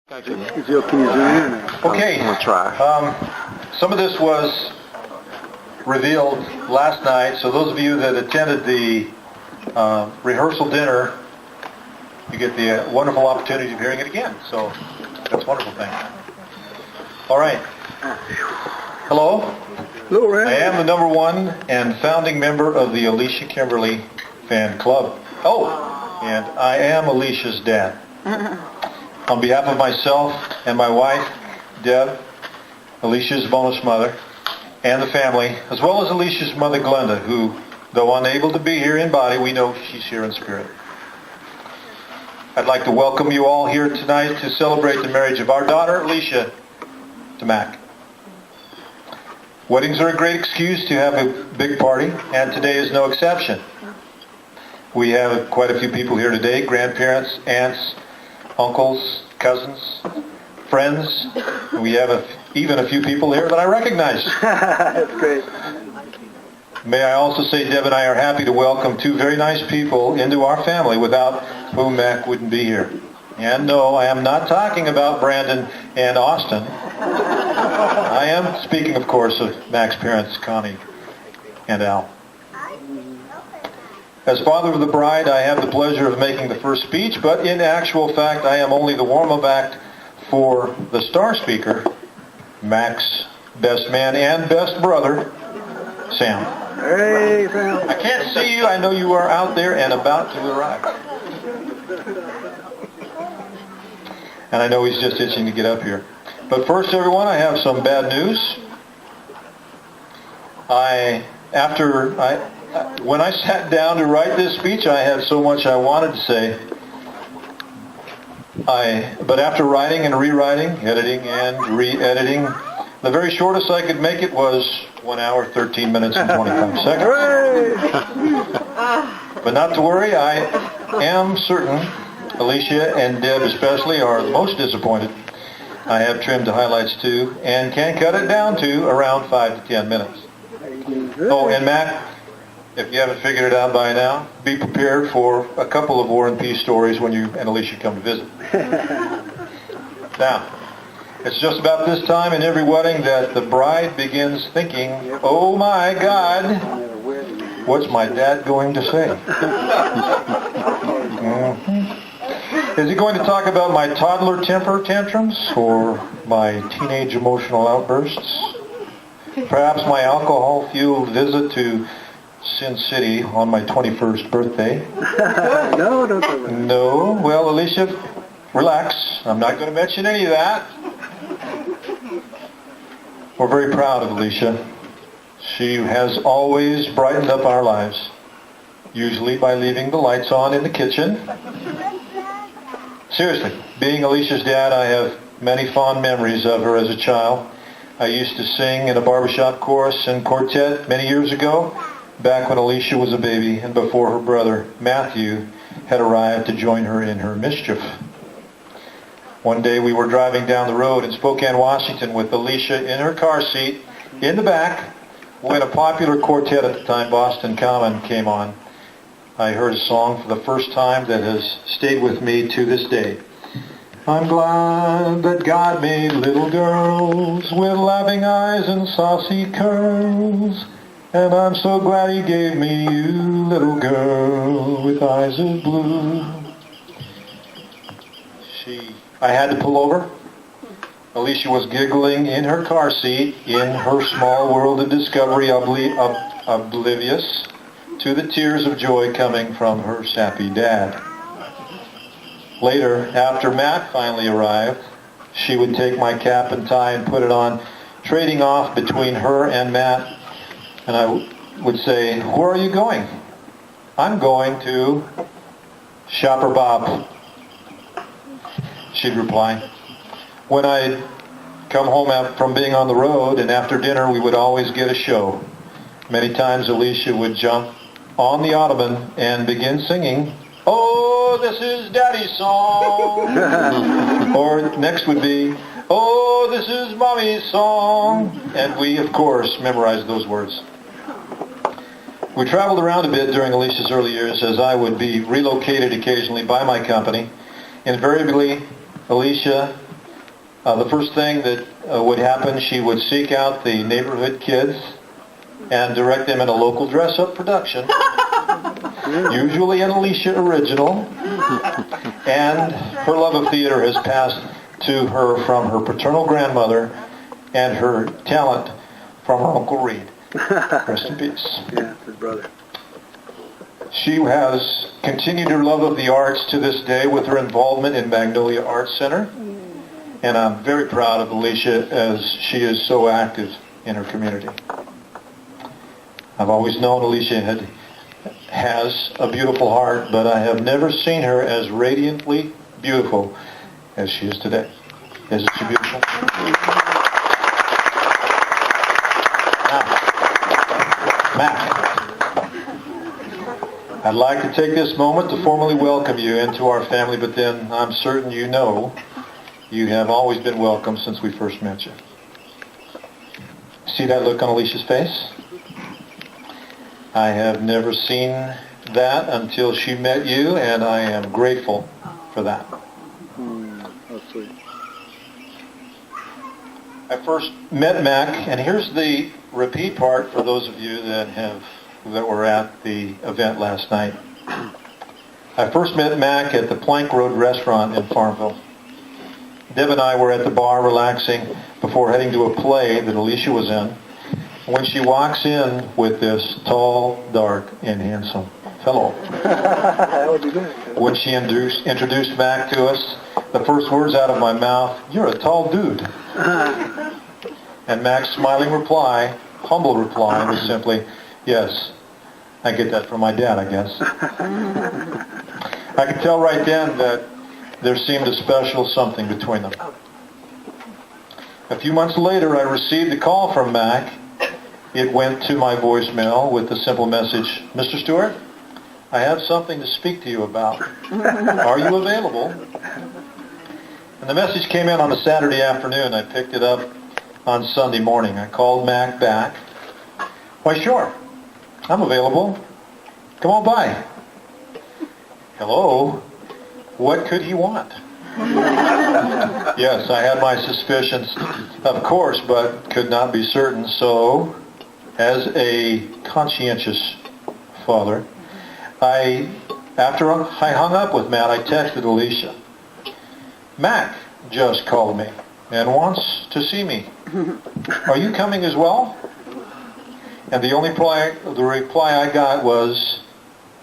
Can you zoom in? Okay. I'm gonna try. Some of this was revealed last night, so those of you that attended the rehearsal dinner, you get the wonderful opportunity of hearing it again. So that's a wonderful thing. All right. Hello. Hello, Ray. I am the number one and founding member of the Alicia Kimberly fan club. Oh, and I am Alicia's dad. On behalf of myself and my wife, Deb, Alicia's bonus mother, and the family, as well as Alicia's mother, Glenda, who, though unable to be here in body, we know she's here in spirit. I'd like to welcome you all here tonight to celebrate the marriage of our daughter, Alicia, to Mac. Weddings are a great excuse to have a big party, and today is no exception. We have quite a few people here today, grandparents, aunts, uncles, cousins, friends. We have even a few people here that I recognize. That's great. May I also say Deb and I are happy to welcome two very nice people into our family without whom Mac wouldn't be here. And no, I am not talking about Brandon and Austin. I am speaking, of course, of Mac's parents, Connie and Al. As father of the bride, I have the pleasure of making the first speech, but in actual fact, I am only the warm-up act for the star speaker, Mac's best man and best brother, Sam. Hey, Sam. I can't see you. I know you are out there and about to arrive. And I know he's just itching to get up here. But first, everyone, I have some bad news. When I sat down to write this speech, I had so much I wanted to say. But after writing and rewriting, editing and re-editing, the very shortest I could make it was 1 hour, 13 minutes, and 25 seconds. But not to worry, I am certain Alicia and Deb especially are the most disappointed. I have trimmed the highlights too, and can cut it down to around 5 to 10 minutes. Oh, and Mac, if you haven't figured it out by now, be prepared for a couple of War and Peace stories when you and Alicia come to visit. Now, it's just about this time in every wedding that the bride begins thinking, oh my God, what's my dad going to say? Is he going to talk about my toddler temper tantrums or my teenage emotional outbursts? Perhaps my alcohol-fueled visit to Sin City on my 21st birthday? No, don't do that. No. Well, Alicia, relax. I'm not going to mention any of that. We're very proud of Alicia. She has always brightened up our lives, usually by leaving the lights on in the kitchen. Seriously, being Alicia's dad, I have many fond memories of her as a child. I used to sing in a barbershop chorus and quartet many years ago, back when Alicia was a baby and before her brother, Matthew, had arrived to join her in her mischief. One day we were driving down the road in Spokane, Washington with Alicia in her car seat in the back when a popular quartet at the time, Boston Common, came on. I heard a song for the first time that has stayed with me to this day. I'm glad that God made little girls with laughing eyes and saucy curls. And I'm so glad he gave me you, little girl with eyes of blue. I had to pull over. Alicia was giggling in her car seat in her small world of discovery, oblivious to the tears of joy coming from her sappy dad. Later, after Matt finally arrived, she would take my cap and tie and put it on, trading off between her and Matt. And I would say, where are you going? I'm going to Shopper Bob. She'd reply. When I'd come home from being on the road, and after dinner we would always get a show. Many times Alicia would jump on the ottoman and begin singing, oh, this is Daddy's song. Or next would be, oh, this is Mommy's song. And we, of course, memorized those words. We traveled around a bit during Alicia's early years, as I would be relocated occasionally by my company. Invariably, Alicia The first thing that would happen, she would seek out the neighborhood kids and direct them in a local dress-up production, usually an Alicia original, and her love of theater has passed to her from her paternal grandmother and her talent from her Uncle Reed. Rest in peace. Yeah, his brother. She has continued her love of the arts to this day with her involvement in Magnolia Arts Center, and I'm very proud of Alicia as she is so active in her community. I've always known Alicia has a beautiful heart, but I have never seen her as radiantly beautiful as she is today. Isn't she beautiful? Mac, I'd like to take this moment to formally welcome you into our family, but then I'm certain you know you have always been welcome since we first met you. See that look on Alicia's face? I have never seen that until she met you, and I am grateful for that. That's sweet. I first met Mac, and here's the repeat part for those of you that were at the event last night. I first met Mac at the Plank Road restaurant in Farmville. Deb and I were at the bar relaxing before heading to a play that Alicia was in, when she walks in with this tall, dark, and handsome fellow. That would be good. When she introduced Mac to us, the first words out of my mouth, "You're a tall dude." And Mac's smiling reply, humble reply, was simply, "Yes, I get that from my dad, I guess." I could tell right then that there seemed a special something between them. A few months later, I received a call from Mac. It went to my voicemail with the simple message, "Mr. Stewart, I have something to speak to you about. Are you available?" And the message came in on a Saturday afternoon. I picked it up on Sunday morning. I called Mac back. "Why, sure. I'm available. Come on by." Hello? What could he want? Yes, I had my suspicions, of course, but could not be certain. So, as a conscientious father, after I hung up with Matt, I texted Alicia. "Mac just called me and wants to see me. Are you coming as well?" And the reply I got was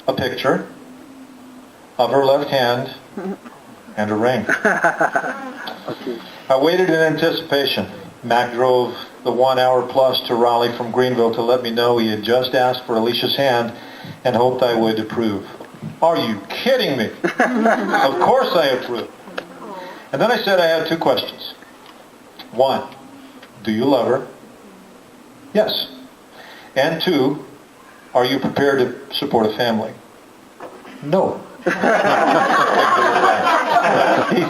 a picture of her left hand and a ring. I waited in anticipation. Mac drove the 1 hour plus to Raleigh from Greenville to let me know he had just asked for Alicia's hand and hoped I would approve. Are you kidding me? Of course I approve. And then I said I had two questions. One, do you love her? Yes. And two, are you prepared to support a family? No. He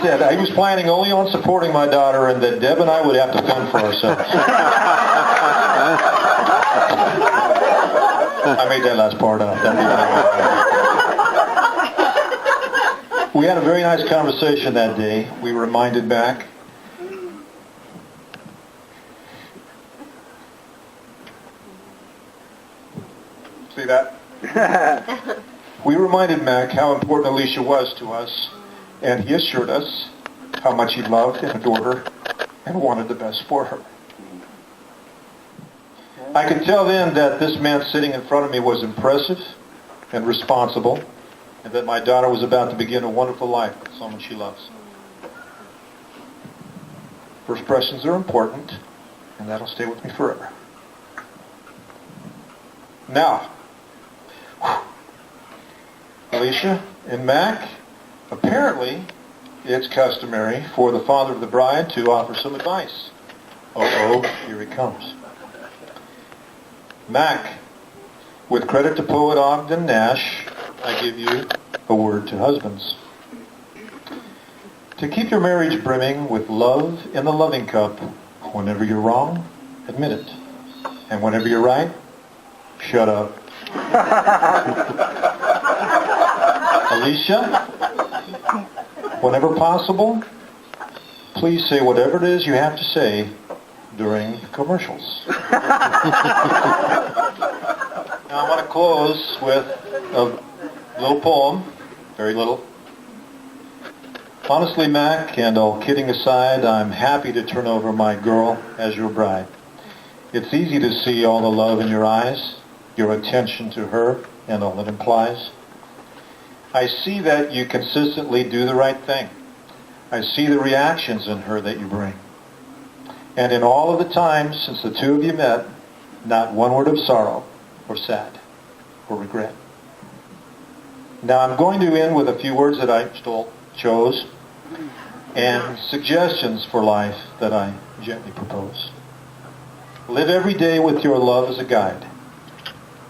said he was planning only on supporting my daughter and that Deb and I would have to fend for ourselves. I made that last part up. We had a very nice conversation that day. We reminded Mac. See that? We reminded Mac how important Alicia was to us, and he assured us how much he loved and adored her and wanted the best for her. I could tell then that this man sitting in front of me was impressive and responsible, and that my daughter was about to begin a wonderful life with someone she loves. First impressions are important, and that'll stay with me forever. Now, Alicia and Mac, apparently it's customary for the father of the bride to offer some advice. Uh-oh, here he comes. Mac, with credit to poet Ogden Nash, I give you a word to husbands. To keep your marriage brimming with love in the loving cup, whenever you're wrong, admit it. And whenever you're right, shut up. Alicia, whenever possible, please say whatever it is you have to say during commercials. Now I want to close with a little poem, very little. Honestly, Mac, and all kidding aside, I'm happy to turn over my girl as your bride. It's easy to see all the love in your eyes, your attention to her, and all it implies. I see that you consistently do the right thing. I see the reactions in her that you bring. And in all of the times since the two of you met, not one word of sorrow or sad or regret. Now I'm going to end with a few words that I chose and suggestions for life that I gently propose. Live every day with your love as a guide.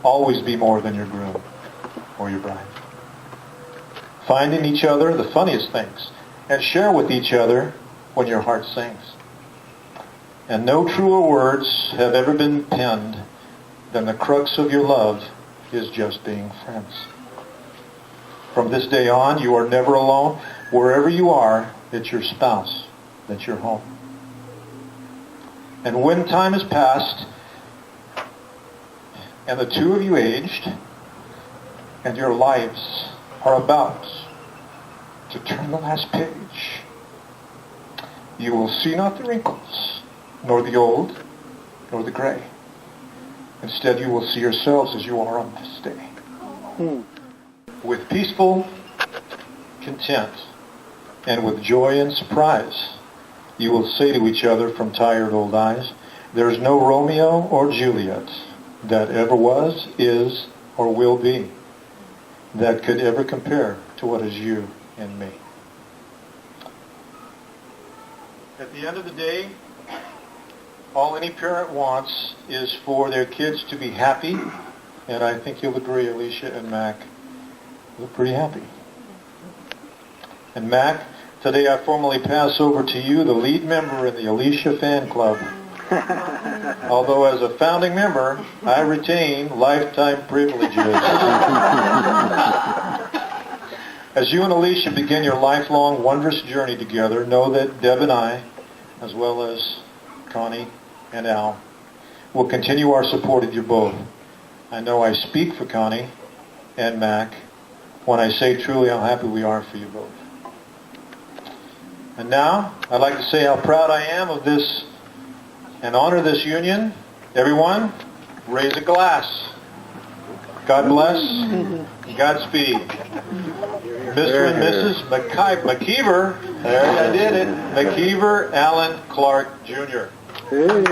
Always be more than your groom or your bride. Find in each other the funniest things and share with each other when your heart sings. And no truer words have ever been penned than the crux of your love is just being friends. From this day on, you are never alone. Wherever you are, it's your spouse, that's your home. And when time has passed, and the two of you aged, and your lives are about to turn the last page, you will see not the wrinkles, nor the old, nor the gray. Instead, you will see yourselves as you are on this day. With peaceful content, and with joy and surprise, you will say to each other from tired old eyes, there is no Romeo or Juliet that ever was, is, or will be that could ever compare to what is you and me. At the end of the day, all any parent wants is for their kids to be happy, and I think you'll agree, Alicia and Mac, look pretty happy. And Mac, today I formally pass over to you, the lead member in the Alicia fan club. Although as a founding member, I retain lifetime privileges. As you and Alicia begin your lifelong wondrous journey together, know that Deb and I, as well as Connie and Al, will continue our support of you both. I know I speak for Connie and Mac when I say truly how happy we are for you both. And now, I'd like to say how proud I am of this and honor this union. Everyone, raise a glass. God bless. Godspeed. Mr. and Mrs. McKeever, there I did it, McKeever Allen Clark Jr. Hey.